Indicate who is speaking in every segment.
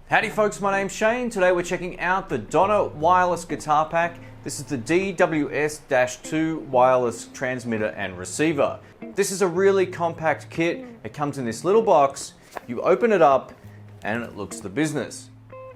Speaker 1: Howdy folks, my name's Shane. Today we're checking out the Donner wireless guitar pack. This is the DWS-2 wireless transmitter and receiver. This is a really compact kit. It comes in this little box. You open it up and it looks the business.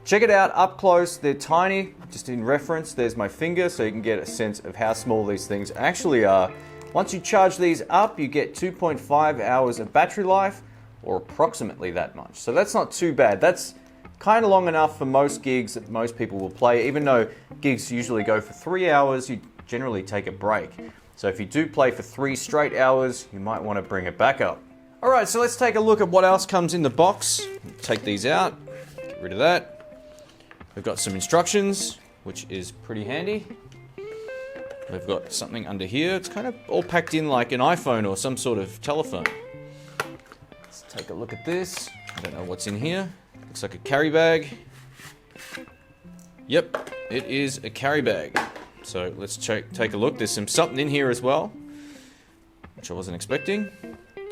Speaker 1: Check it out up close. They're tiny, just in reference. There's my finger so you can get a sense of how small these things actually are. Once you charge these up, you get 2.5 hours of battery life, or approximately that much. So that's not too bad. That's kind of long enough for most gigs that most people will play. Even though gigs usually go for 3 hours, you generally take a break. So if you do play for 3 straight hours, you might want to bring it back up. All right, so let's take a look at what else comes in the box. Take these out, get rid of that. We've got some instructions, which is pretty handy. We've got something under here. It's kind of all packed in like an iPhone or some sort of telephone. Let's take a look at this. I don't know what's in here. Looks like a carry bag. Yep, it is a carry bag. So let's take a look. There's something in here as well, which I wasn't expecting.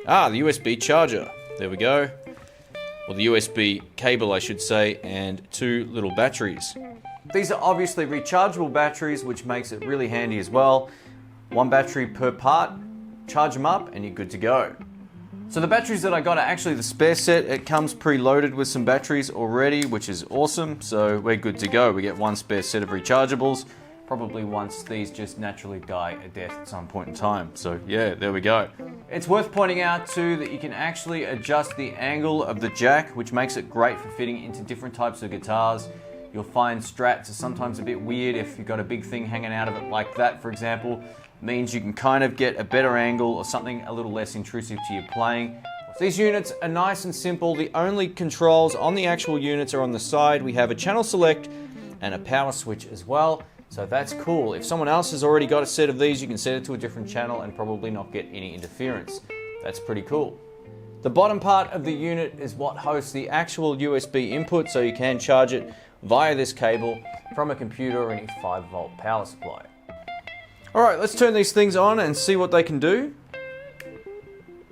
Speaker 1: Ah, the USB charger. There we go. Or the USB cable, I should say, and 2 little batteries. These are obviously rechargeable batteries, which makes it really handy as well. 1 battery per part. Charge them up and you're good to go. So the batteries that I got are actually the spare set. It comes preloaded with some batteries already, which is awesome. So we're good to go. We get 1 spare set of rechargeables, probably once these just naturally die a death at some point in time. So yeah, there we go. It's worth pointing out too that you can actually adjust the angle of the jack, which makes it great for fitting into different types of guitars. You'll find Strats are sometimes a bit weird if you've got a big thing hanging out of it like that, for example. Means you can kind of get a better angle or something a little less intrusive to your playing. These units are nice and simple. The only controls on the actual units are on the side. We have a channel select and a power switch as well. So that's cool. If someone else has already got a set of these, you can set it to a different channel and probably not get any interference. That's pretty cool. The bottom part of the unit is what hosts the actual USB input, so you can charge it via this cable from a computer or any 5-volt power supply. All right, let's turn these things on and see what they can do.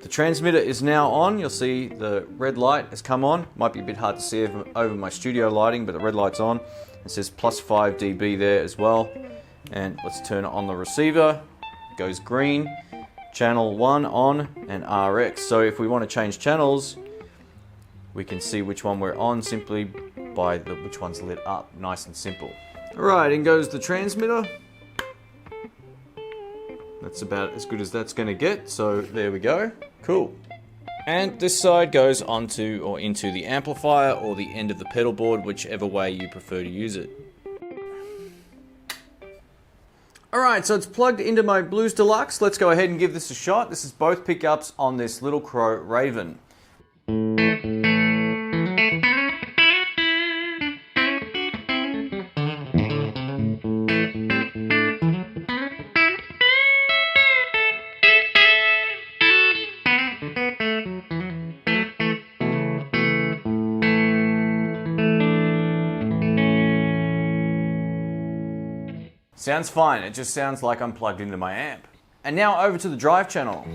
Speaker 1: The transmitter is now on. You'll see the red light has come on. Might be a bit hard to see over my studio lighting, but the red light's on. It says +5 dB there as well. And let's turn it on the receiver. It goes green, channel 1 on, and RX. So if we want to change channels, we can see which one we're on simply by which one's lit up. Nice and simple. All right, in goes the transmitter. That's about as good as that's going to get, so there we go. Cool. And this side goes onto or into the amplifier or the end of the pedal board, whichever way you prefer to use it. Alright, so it's plugged into my Blues Deluxe. Let's go ahead and give this a shot. This is both pickups on this Little Crow Raven. Sounds fine, it just sounds like I'm plugged into my amp. And now over to the drive channel.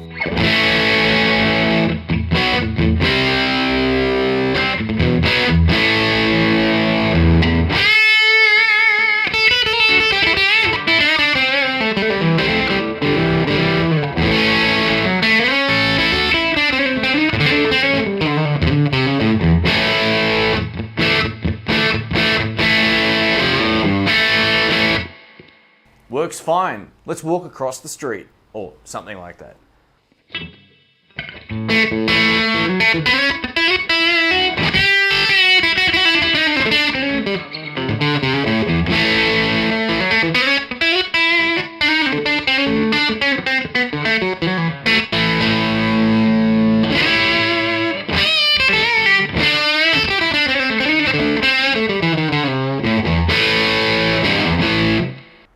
Speaker 1: Works fine. Let's walk across the street, or something like that.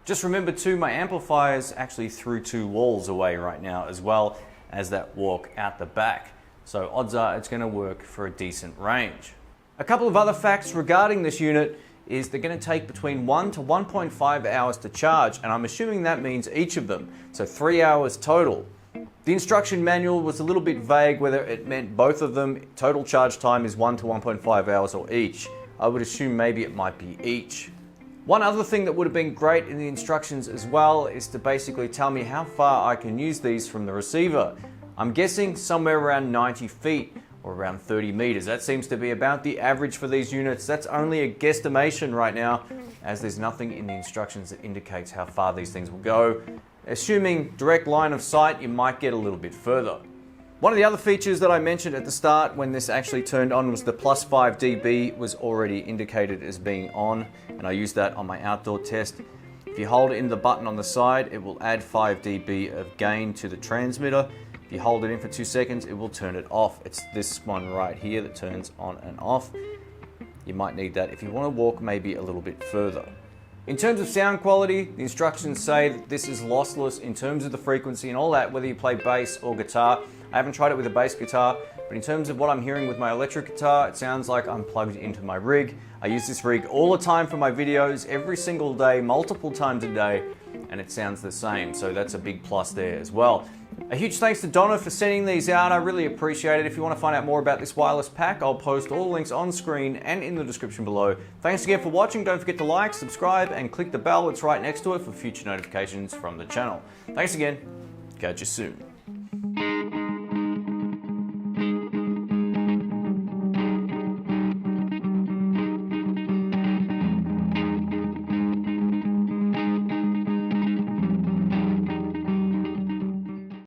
Speaker 1: Just remember too, my amplifier is actually through 2 walls away right now, as well as that walk out the back. So odds are it's going to work for a decent range. A couple of other facts regarding this unit is they're going to take between 1 to 1.5 hours to charge, and I'm assuming that means each of them, so 3 hours total. The instruction manual was a little bit vague whether it meant both of them. Total charge time is 1 to 1.5 hours or each. I would assume maybe it might be each. One other thing that would have been great in the instructions as well is to basically tell me how far I can use these from the receiver. I'm guessing somewhere around 90 feet or around 30 meters. That seems to be about the average for these units. That's only a guesstimation right now, as there's nothing in the instructions that indicates how far these things will go. Assuming direct line of sight, you might get a little bit further. One of the other features that I mentioned at the start when this actually turned on was the plus 5 dB was already indicated as being on, and I used that on my outdoor test. If you hold in the button on the side, it will add 5 dB of gain to the transmitter. If you hold it in for 2 seconds, it will turn it off. It's this one right here that turns on and off. You might need that if you want to walk maybe a little bit further. In terms of sound quality, the instructions say that this is lossless in terms of the frequency and all that, whether you play bass or guitar. I haven't tried it with a bass guitar, but in terms of what I'm hearing with my electric guitar, it sounds like I'm plugged into my rig. I use this rig all the time for my videos, every single day, multiple times a day, and it sounds the same, so that's a big plus there as well. A huge thanks to Donna for sending these out. I really appreciate it. If you want to find out more about this wireless pack, I'll post all the links on screen and in the description below. Thanks again for watching. Don't forget to like, subscribe, and click the bell that's right next to it for future notifications from the channel. Thanks again. Catch you soon.